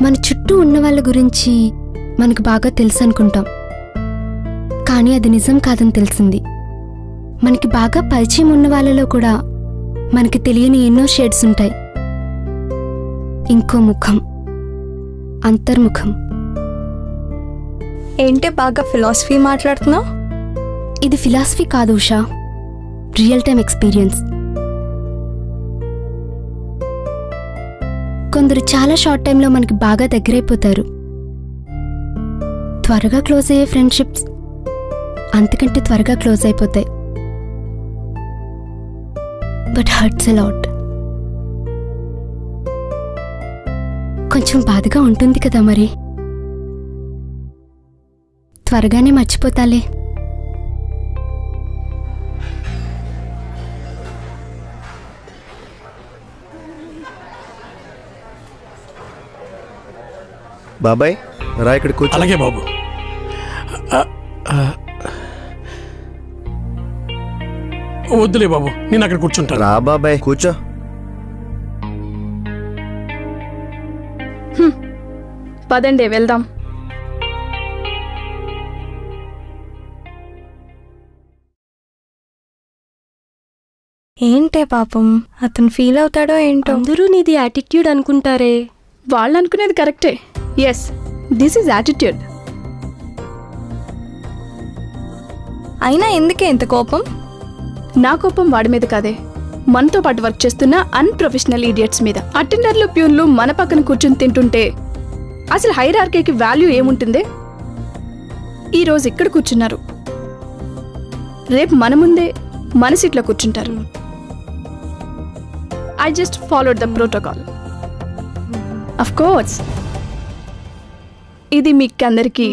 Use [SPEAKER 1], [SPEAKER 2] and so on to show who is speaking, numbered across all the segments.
[SPEAKER 1] మన చుట్టూ ఉన్న వాళ్ళ గురించి మనకు బాగా తెలుసు అనుకుంటాం, కానీ అది నిజం కాదని తెలిసింది. మనకి బాగా పరిచయం ఉన్న వాళ్ళలో కూడా మనకి తెలియని ఎన్నో షేడ్స్ ఉంటాయి. ఇంకో ముఖం, అంతర్ముఖం.
[SPEAKER 2] ఏంటి బాగా ఫిలాసఫీ మాట్లాడుతున్నావు?
[SPEAKER 1] ఇది ఫిలాసఫీ కాదు ఉషా, రియల్ టైం ఎక్స్పీరియన్స్. కొందరు చాలా షార్ట్ టైంలో మనకి బాగా దగ్గరైపోతారు. త్వరగా క్లోజ్ అయ్యే ఫ్రెండ్షిప్స్ అంతకంటే త్వరగా క్లోజ్ అయిపోతాయి. But hurts a lot. కొంచెం బాధగా ఉంటుంది కదా, మరి త్వరగానే మర్చిపోతాలే.
[SPEAKER 3] బాబాయ్ రా ఇక్కడ కూర్చో.
[SPEAKER 4] అలాగే బాబు. వద్దులే బాబు, నేను అక్కడ కూర్చుంటాను.
[SPEAKER 3] రా బాబాయ్ కూర్చో.
[SPEAKER 5] పదండి వెళ్దాం.
[SPEAKER 2] ఏంటే పాపం, అతను ఫీల్ అవుతాడో ఏంటో.
[SPEAKER 6] అందరూ నీది యాటిట్యూడ్ అనుకుంటారే.
[SPEAKER 5] వాళ్ళు అనుకునేది కరెక్టే. Yes, this is attitude.
[SPEAKER 2] అయినా ఎందుకే ఇంత కోపం?
[SPEAKER 5] నా కోపం వాడి మీద కాదే, మనతో పాటు వర్క్ చేస్తున్న అన్ప్రొఫెషనల్ ఈడియట్స్ మీద. అటెండర్లు, ప్యూన్లు మన పక్కన కూర్చుని తింటుంటే అసలు హైరార్కీకి వాల్యూ ఏముంటుందే? ఈరోజు ఇక్కడ కూర్చున్నారు, రేపు మన ముందే మన సీట్లో కూర్చుంటారు. I just followed the protocol. Of course ఇది మీకు అందరికీ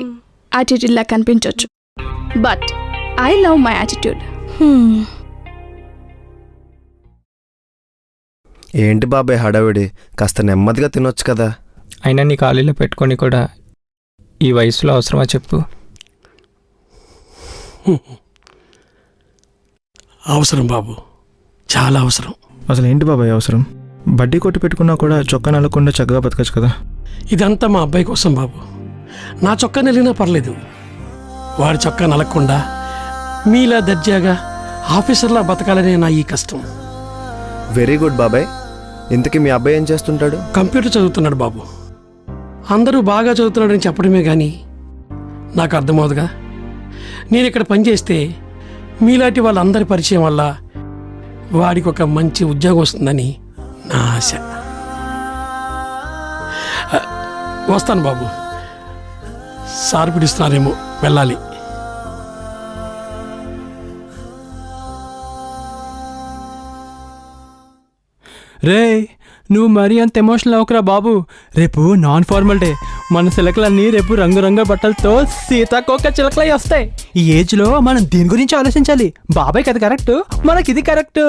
[SPEAKER 5] యాటిట్యూడ్ లా కనిపించవచ్చు, but I love my attitude.
[SPEAKER 3] ఏంటి బాబాయ్ హడావిడి? కాస్త నెమ్మదిగా తినొచ్చు కదా.
[SPEAKER 7] అయినా నీ ఖాళీలో పెట్టుకొని కూడా ఈ వయసులో అవసరమా చెప్పు?
[SPEAKER 4] అవసరం బాబు, చాలా అవసరం.
[SPEAKER 8] అసలు ఏంటి బాబాయ్ అవసరం? బడ్డీ కొట్టి పెట్టుకున్నా కూడా చొక్కా నలకుండా చక్కగా బతకచ్చు కదా.
[SPEAKER 4] ఇదంతా మా అబ్బాయి కోసం బాబు. నా చొక్కా నలిగినా పర్లేదు, వాడి చొక్కా నలగకుండా మీలా దర్జాగా ఆఫీసర్లా బతకాలనే నా ఈ కష్టం.
[SPEAKER 3] వెరీ గుడ్ బాబాయ్. ఇంతకీ మీ అబ్బాయి ఏం చేస్తుంటాడు?
[SPEAKER 4] కంప్యూటర్ చదువుతున్నాడు బాబు. అందరూ బాగా చదువుతున్నాడని చెప్పడమే కానీ నాకు అర్థమవుతుగా. నేను ఇక్కడ పనిచేస్తే మీలాంటి వాళ్ళందరి పరిచయం వల్ల వాడికి ఒక మంచి ఉద్యోగం వస్తుందని నా ఆశ. వస్తాను బాబు, సార్ పిలుస్తున్నారేమో, వెళ్ళాలి.
[SPEAKER 9] రే, నువ్వు మరీ అంత ఎమోషనల్ అవ్వకురా బాబు. రేపు నాన్ ఫార్మల్ డే. మన చిలకలన్నీ రేపు రంగురంగుల బట్టలతో సీతాకోక చిలకలై వస్తాయి. ఈ ఏజ్లో మనం దీని గురించి ఆలోచించాలి. బాబాయ్కి అది కరెక్ట్, మనకి ఇది కరెక్ట్.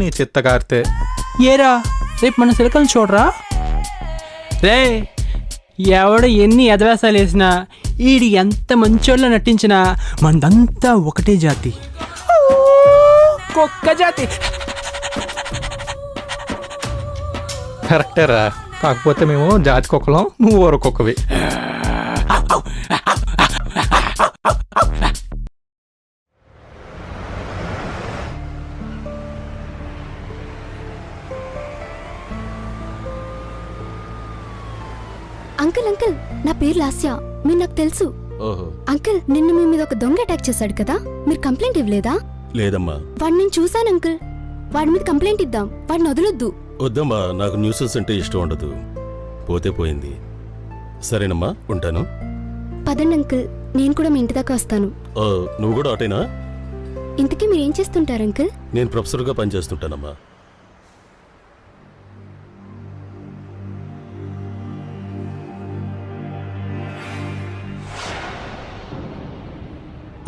[SPEAKER 10] నీ చిత్తకారితే
[SPEAKER 9] ఏరా, రేపు మన చిలకలను చూడరా. రే, ఎవడు ఎన్ని ఎదవేసాలు వేసినా, ఈడి ఎంత మంచోళ్ళ నటించినా మనదంతా ఒకటే జాతి, కుక్క జాతి.
[SPEAKER 10] కరెక్టేరా. కాకపోతే మేము జాతి కుక్కలం, నువ్వు ఊర కుక్కవి.
[SPEAKER 1] అంకుల్ అంకుల్, నా పేరు లాస్య, మీరు నాకు తెలుసు. అంకుల్, నిన్న మీ మీద ఒక దొంగ అటాక్ చేశాడు కదా, మీరు కంప్లైంట్ ఇవ్వలేదా?
[SPEAKER 11] లేదమ్మా.
[SPEAKER 1] వాడిని నేను చూశాను అంకుల్. వాడి మీద కంప్లైంట్ ఇద్దాం, వాడిని వదలొద్దు.
[SPEAKER 11] వద్దమ్మా, నాకు న్యూసెన్స్ అంటే ఇష్టం ఉండదు. పోతే పోయింది. సరేనమ్మా, ఉంటాను.
[SPEAKER 1] పదండి అంకుల్, నేను కూడా మీ ఇంటి దాకా వస్తాను.
[SPEAKER 11] నువ్వు కూడా అటేనా?
[SPEAKER 1] ఇంతకీ మీరేం చేస్తుంటారు అంకుల్?
[SPEAKER 11] నేను ప్రొఫెసర్గా పనిచేస్తుంటానమ్మా.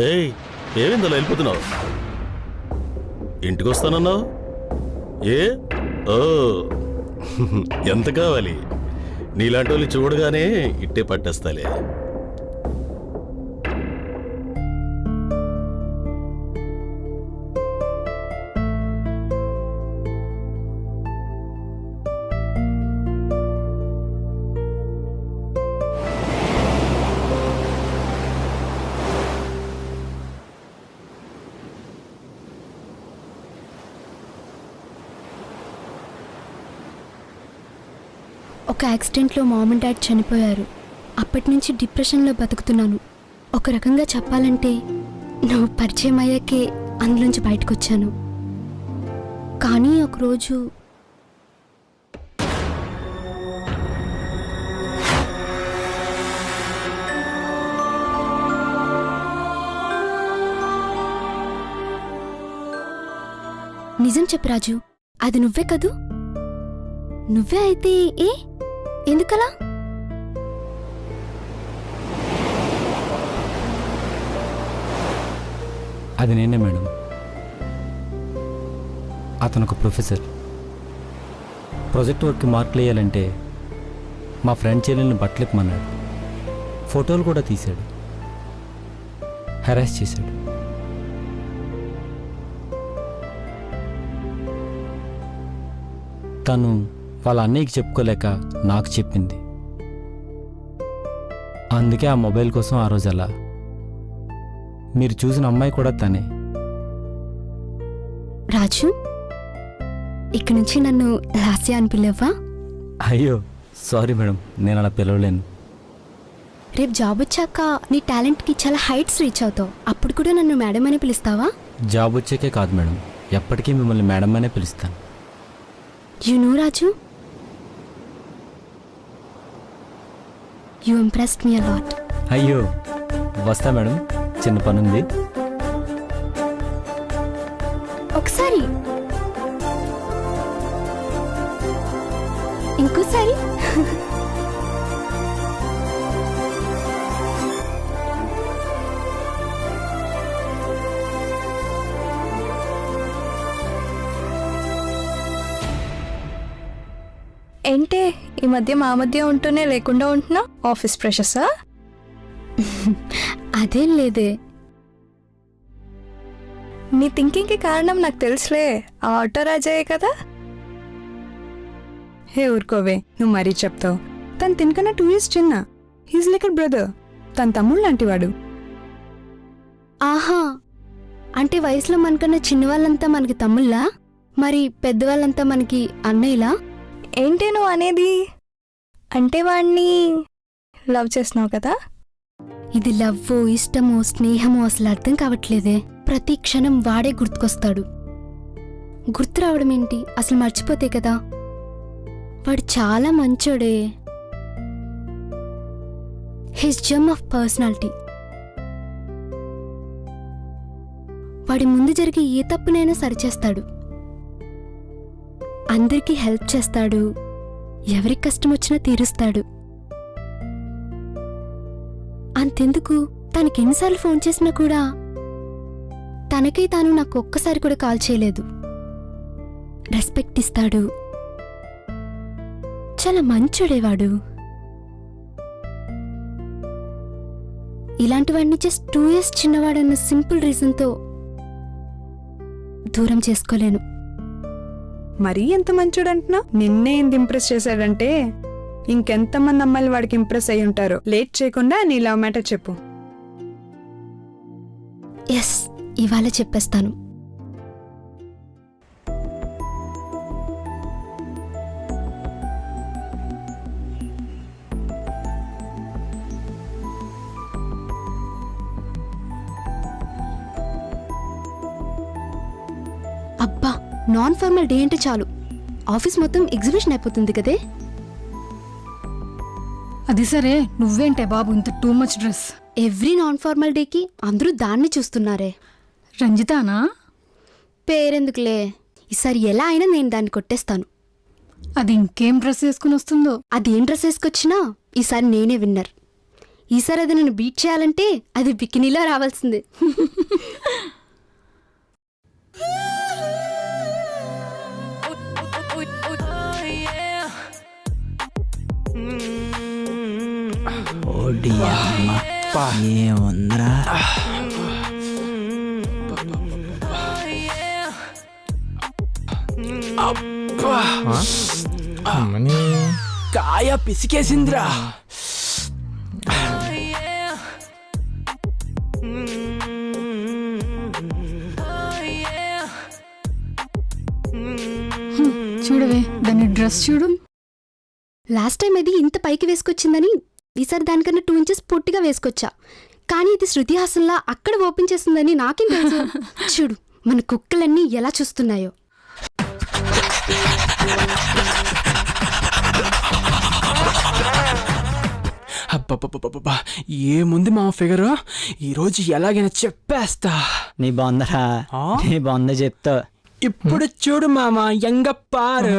[SPEAKER 11] ఏయ్, ఏమైందో వెళ్ళిపోతున్నావు? ఇంటికి వస్తానన్నావు? ఏ ఓ ఎంత కావాలి? నీలాంటి వాళ్ళు చూడగానే ఇట్టే పట్టేస్తాలే.
[SPEAKER 1] ఒక యాక్సిడెంట్లో మామ్ అండ్ డాడ్ చనిపోయారు. అప్పటి నుంచి డిప్రెషన్లో బతుకుతున్నాను. ఒక రకంగా చెప్పాలంటే నువ్వు పరిచయం అయ్యాకే అందులోంచి బయటకు వచ్చాను. కానీ ఒకరోజు నిజం చెప్పు రాజు, అది నువ్వే కదూ? నువ్వే అయితే ఎందుకలా?
[SPEAKER 9] అది నేనే మేడం. అతను ఒక ప్రొఫెసర్. ప్రాజెక్ట్ వర్క్ మార్కులు వేయాలంటే మా ఫ్రెండ్ చెల్లెల్ని బట్టలిప్పమన్నాడు. ఫోటోలు కూడా తీశాడు. హెరాస్ చేశాడు. తను వాళ్ళ అన్నయ్యకి చెప్పుకోలేక నాకు చెప్పింది. అందుకే ఆ మొబైల్ కోసం ఆ రోజు అలా. మీరు చూసిన అమ్మాయి కూడా తనే.
[SPEAKER 1] రాజు, ఇక నుంచి నన్ను లాస్య అని పిలవ్వా?
[SPEAKER 9] అయ్యో సారీ మేడం, నేను అలా పిలవలేను.
[SPEAKER 1] రేపు జాబ్ వచ్చాక నీ టాలెంట్కి చాలా హైట్స్ రీచ్ అవుతావు. అప్పుడు కూడా నన్ను మేడం అని పిలుస్తావా?
[SPEAKER 9] జాబ్ వచ్చాకే కాదు మేడం, ఎప్పటికీ మిమ్మల్ని మేడం అనే పిలుస్తాను.
[SPEAKER 1] You know Raju, you impressed me a lot.
[SPEAKER 9] అయ్యో వస్తా మేడం, చిన్న పనుంది.
[SPEAKER 1] ఒకసారి ఇంకోసారి
[SPEAKER 2] ఏంటే ఈ మధ్య మా మధ్య ఉంటూనే లేకుండా ఉంటున్నా? ఆఫీస్ ప్రెషర్సా?
[SPEAKER 1] అదేం లేదే.
[SPEAKER 2] నీ థింకింగ్కి కారణం నాకు తెలుసులే. ఆ ఆటో రాజాయే కదా.
[SPEAKER 12] హే ఊరుకోవే, నువ్వు మరీ చెప్తావు. తను తినకన్నా 2 years చిన్న. He's like brother. తన తమ్ముడు లాంటివాడు.
[SPEAKER 1] ఆహా, అంటే వయసులో మనకన్నా చిన్నవాళ్ళంతా మనకి తమ్ముళ్ళా? మరి పెద్దవాళ్ళంతా మనకి అన్నయ్యలా?
[SPEAKER 2] ఏంటి నువ్వు అనేది? అంటే వాణ్ణి లవ్ చేస్తున్నావు కదా?
[SPEAKER 1] ఇది లవ్వో ఇష్టమో స్నేహమో అసలు అర్థం కావట్లేదే. ప్రతి క్షణం వాడే గుర్తుకొస్తాడు. గుర్తు రావడం ఏంటి, అసలు మర్చిపోతే కదా. వాడు చాలా మంచోడే. His Jammu of personality. వాడి ముందు జరిగే ఏ తప్పునైనా సరిచేస్తాడు. అందరికీ హెల్ప్ చేస్తాడు. ఎవరికి కష్టం వచ్చినా తీరుస్తాడు. అంతెందుకు, తనకి ఎన్నిసార్లు ఫోన్ చేసినా కూడా తనకై తాను నాకు ఒక్కసారి కూడా కాల్ చేయలేదు. రెస్పెక్ట్ ఇస్తాడు. చాలా మంచోడేవాడు. ఇలాంటి వాడిని జస్ట్ 2 years చిన్నవాడన్న సింపుల్ రీజన్తో దూరం చేసుకోలేను.
[SPEAKER 12] మరీ ఎంత మంచోడంటున్నా? నిన్నే ఎంత ఇంప్రెస్ చేశాడంటే ఇంకెంతమంది అమ్మాయిలు వాడికి ఇంప్రెస్ అయి ఉంటారో. లేట్ చేయకుండా నీ లవ్ మ్యాటర్ చెప్పు.
[SPEAKER 1] ఎస్, ఇవాళ చెప్పేస్తాను. అబ్బా, నాన్ ఫార్మల్ డే అంటే చాలు ఆఫీస్ మొత్తం ఎగ్జిబిషన్ అయిపోతుంది కదే.
[SPEAKER 6] అది సరే, నువ్వేంటే బాబు ఇంత too much dress?
[SPEAKER 1] Every non formal డేకి అందరూ దాన్ని చూస్తున్నారే.
[SPEAKER 6] రంజితానా?
[SPEAKER 1] పేరెందుకులే, ఈసారి ఎలా అయినా నేను దాన్ని కొట్టేస్తాను.
[SPEAKER 6] అది ఇంకేం డ్రెస్ వేసుకుని వస్తుందో.
[SPEAKER 1] అదేం డ్రెస్ వేసుకొచ్చినా ఈసారి నేనే విన్నర్. ఈసారి అది నన్ను బీట్ చేయాలంటే అది బికినీలో రావాల్సిందే.
[SPEAKER 9] ఏముందిరా?
[SPEAKER 7] కాయ పిసికేసిందిరా.
[SPEAKER 6] చూడవే దాని డ్రెస్ చూడు.
[SPEAKER 1] లాస్ట్ టైం అది ఇంత పైకి వేసుకొచ్చిందని ఈసారి దానికన్నా 2 ఇంచెస్ పొట్టిగా వేసుకొచ్చా. కానీ ఇది శృతి హాసన్లా అక్కడ ఓపెన్ చేస్తుందని నాకేం తెలుసు. చూడు మన కుక్కలన్నీ ఎలా చూస్తున్నాయో.
[SPEAKER 9] అబ్బబ్బబ్బబ్బబ్బా, ఏముంది మా ఫిగరు, ఈరోజు ఎలాగైనా చెప్పేస్తా.
[SPEAKER 7] నీ బాగుందరా?
[SPEAKER 9] ఆ?
[SPEAKER 7] నీ బాగుందా చెప్తా.
[SPEAKER 9] ఇప్పుడు చూడు మామ, ఎంగప్పారు.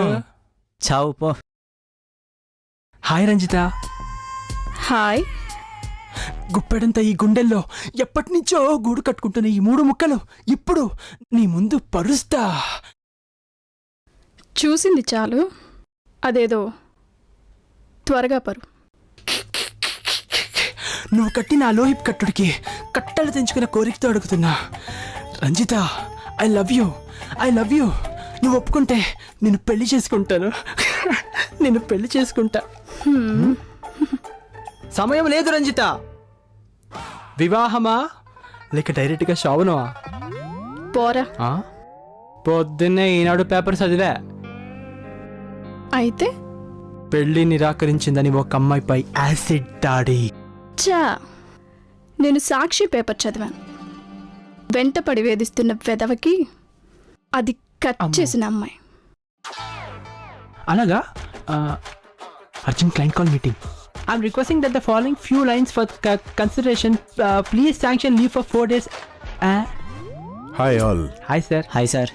[SPEAKER 7] చావు పో.
[SPEAKER 9] హాయ్ రంజిత.
[SPEAKER 5] హాయ్.
[SPEAKER 9] గుప్పెడంతా ఈ గుండెల్లో ఎప్పటి నుంచో గూడు కట్టుకుంటున్న ఈ 3 ముక్కలు ఇప్పుడు నీ ముందు పరుస్తా.
[SPEAKER 5] చూసింది చాలు, అదేదో త్వరగా పరు.
[SPEAKER 9] నువ్వు కట్టిన ఆ లోహిప్ కట్టుడికి కట్టలు తెంచుకున్న కోరికతో అడుగుతున్నా. Ranjitha, I love you, I love you. నువ్వు ఒప్పుకుంటే నేను పెళ్లి చేసుకుంటాను. నేను పెళ్లి చేసుకుంటా. సమయం లేదు రంజిత. వివాహమా లేక డైరెక్ట్గా శోభనమా?
[SPEAKER 5] పోరా.
[SPEAKER 9] పొద్దున్నే ఈనాడు పేపర్ చదివా.
[SPEAKER 5] అయితే
[SPEAKER 9] పెళ్లి నిరాకరించిందని ఒక అమ్మాయిపై యాసిడ్ దాడి.
[SPEAKER 5] చా, నేను సాక్షి పేపర్ చదివాను. వెంటపడి వేధిస్తున్న వెధవకి అది కట్ చేసిన అమ్మాయి.
[SPEAKER 9] అలాగా? Urgent client call meeting. I'm requesting that the following few lines for consideration. Please sanction leave for 4 days.
[SPEAKER 11] Hi all.
[SPEAKER 9] Hi sir.
[SPEAKER 7] Hi sir.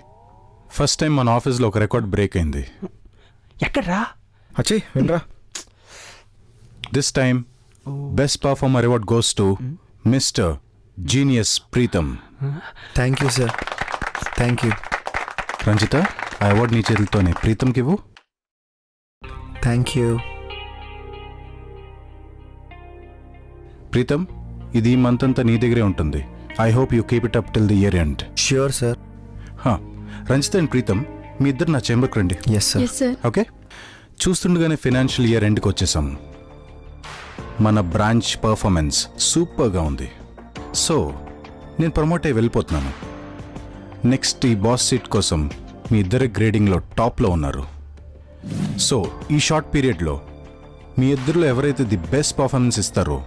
[SPEAKER 11] First time మన ఆఫీస్లో ఒక రికార్డ్ బ్రేక్ అయింది.
[SPEAKER 9] ఎక్కడ్రా?
[SPEAKER 8] అచ్చే వినరా.
[SPEAKER 11] This time best performer award goes to mister genius Preetham.
[SPEAKER 3] Thank you sir, thank you.
[SPEAKER 11] Ranjitha, ఆ award నీ చేతులతోనే ప్రీతంకి ఇవ్వు.
[SPEAKER 3] Thank you.
[SPEAKER 11] ప్రీతం, ఇది ఈ మంత్ అంతా నీ దగ్గరే ఉంటుంది. I hope you keep it up till the year end.
[SPEAKER 3] Sure sir.
[SPEAKER 11] Ranjitha and Preetham, మీ ఇద్దరు నా చేంబర్కి రండి.
[SPEAKER 3] Yes sir.
[SPEAKER 5] Yes sir.
[SPEAKER 11] Okay. చూస్తుండగానే ఫైనాన్షియల్ ఇయర్ ఎండ్కి వచ్చేసాం. మన బ్రాంచ్ పర్ఫార్మెన్స్ సూపర్గా ఉంది. సో నేను ప్రమోట్ అయ్యి వెళ్ళిపోతున్నాను. నెక్స్ట్ ఈ బాస్ సీట్ కోసం మీ ఇద్దరు గ్రేడింగ్లో టాప్లో ఉన్నారు. సో ఈ షార్ట్ పీరియడ్లో మీ ఇద్దరిలో ఎవరైతే ది బెస్ట్ పర్ఫార్మెన్స్ ఇస్తారో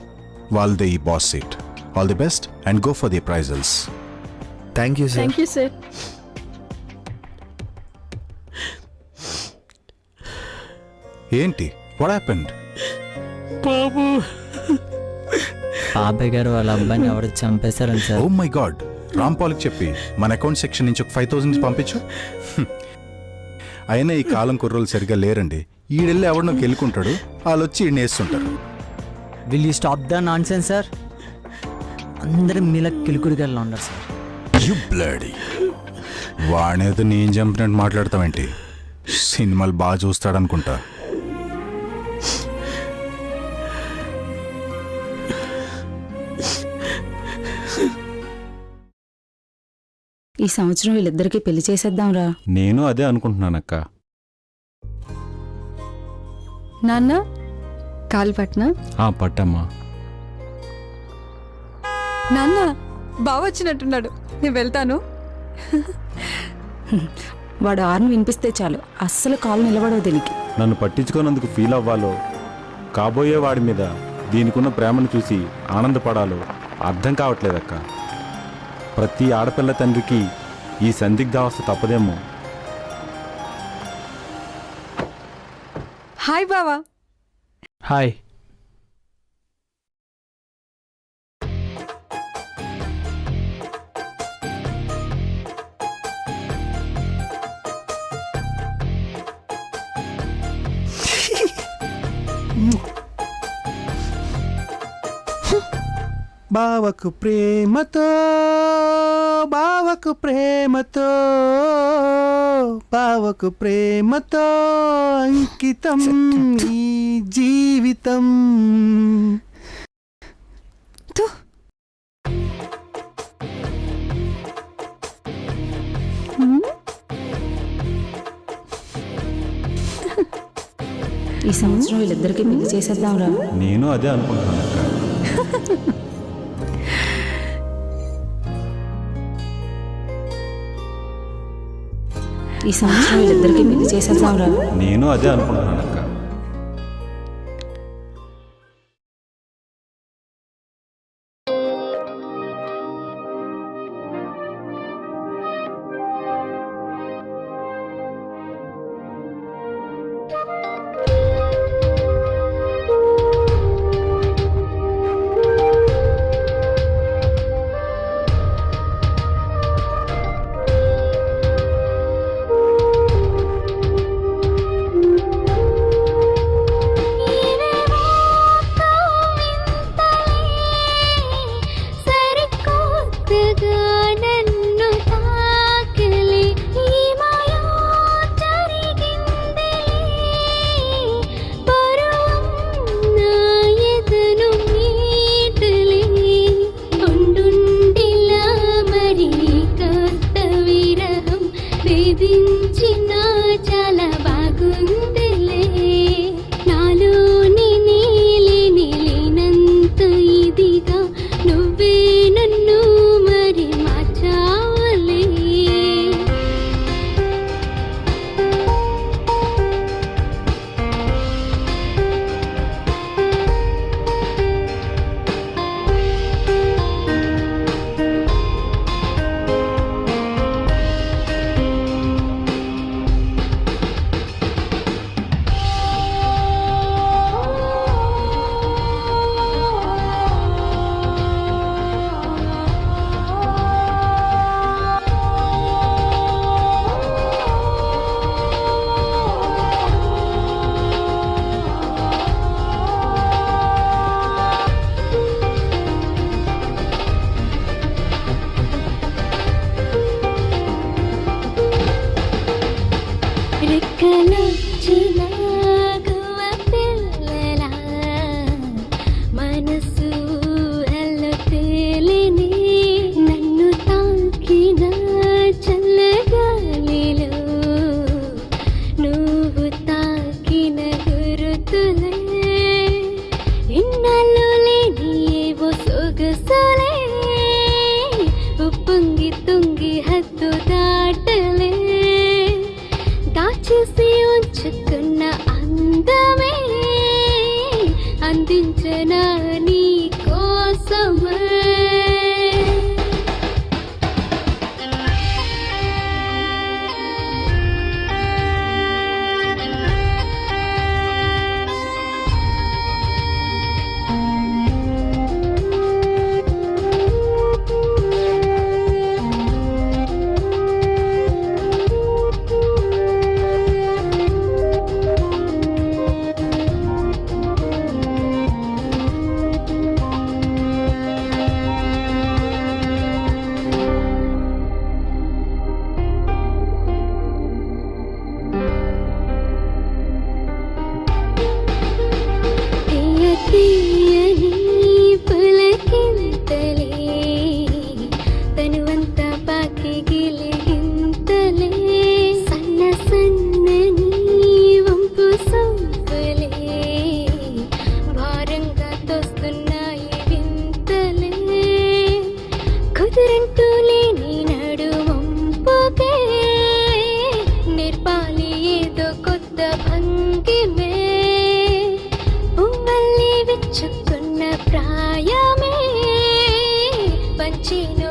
[SPEAKER 11] వాళ్ళదే ఈ boss seat. All the best and go for the prizes.
[SPEAKER 3] Thank you sir.
[SPEAKER 5] Thank you sir.
[SPEAKER 11] ఏంటి, వాట్ హ్యాపెండ్?
[SPEAKER 4] బాబు,
[SPEAKER 7] బాబాయ్ గారు వాళ్ళ అబ్బాయిని ఎవరు చంపేశారని
[SPEAKER 11] ఓ
[SPEAKER 7] సార్.
[SPEAKER 11] My God. రాంపాల్కి చెప్పి మన అకౌంట్ సెక్షన్ నుంచి ఒక 5,000 పంపించు. అయినా ఈ కాలం కుర్రోలు సరిగ్గా లేరండి. ఈడెళ్ళి ఎవడనో గెలుకుంటాడు, వాళ్ళు వచ్చి ఈయన వేస్తుంటారు.
[SPEAKER 7] Will you stop the non sense sir? అందరూ మీలా కిలుకుడిగా ఉన్నారు సార్.
[SPEAKER 11] You bloody. వాడేదో నేను చంపినట్టు మాట్లాడతావేంటి? సినిమాలు బాగా చూస్తాడనుకుంటా.
[SPEAKER 6] ఈ సంవత్సరం వీళ్ళిద్దరికీ పెళ్లి చేసేద్దాంరా.
[SPEAKER 11] నేను అదే అనుకుంటున్నానక్క.
[SPEAKER 12] నాన్న కాలు పట్నా.
[SPEAKER 11] పట్టమ్మా.
[SPEAKER 12] నాన్న బావ వచ్చినట్టున్నాడు, నేను వెళ్తాను.
[SPEAKER 6] వాడు ఆర్ని వినిపిస్తే చాలు, అస్సలు కాలు నిలబడవు దీనికి.
[SPEAKER 11] నన్ను పట్టించుకోనందుకు ఫీల్ అవ్వాలో, కాబోయే వాడి మీద దీనికున్న ప్రేమను చూసి ఆనందపడాలో అర్థం కావట్లేదక్క. ప్రతి ఆడపిల్ల తండ్రికి ఈ సందిగ్ధావస్థ తప్పదేమో.
[SPEAKER 12] హాయ్ బావా.
[SPEAKER 9] హాయ్. బావకు ప్రేమతో, బావకు ప్రేమతో, బావకు ప్రేమతో అంకితం ఈ జీవితం.
[SPEAKER 6] ఈ సంవత్సరం వీళ్ళిద్దరికీ పెళ్లి చేసేద్దాంరా.
[SPEAKER 11] నేను అదే అనుకుంటున్నానక్క.
[SPEAKER 6] ఈ సంవత్సరం వీళ్ళిద్దరికీ పెళ్లి చేసేద్దాంరా.
[SPEAKER 11] నేను అదే అనుకుంటున్నానక్క.
[SPEAKER 1] అందించనా నీ కోసమే. తీయని పులకింతలే తనువంతా పాకి గిలిగింతలే సన్న సన్నని వంపు సొంపులే భారంగా తోస్తున్నాయి వింతలే కుదురంటూ లేని నడువంపుకే నేర్పాలి ఏదో కొత్త భంగిమే పువ్వల్లి విచ్చుకున్న ప్రాయమే పంచిన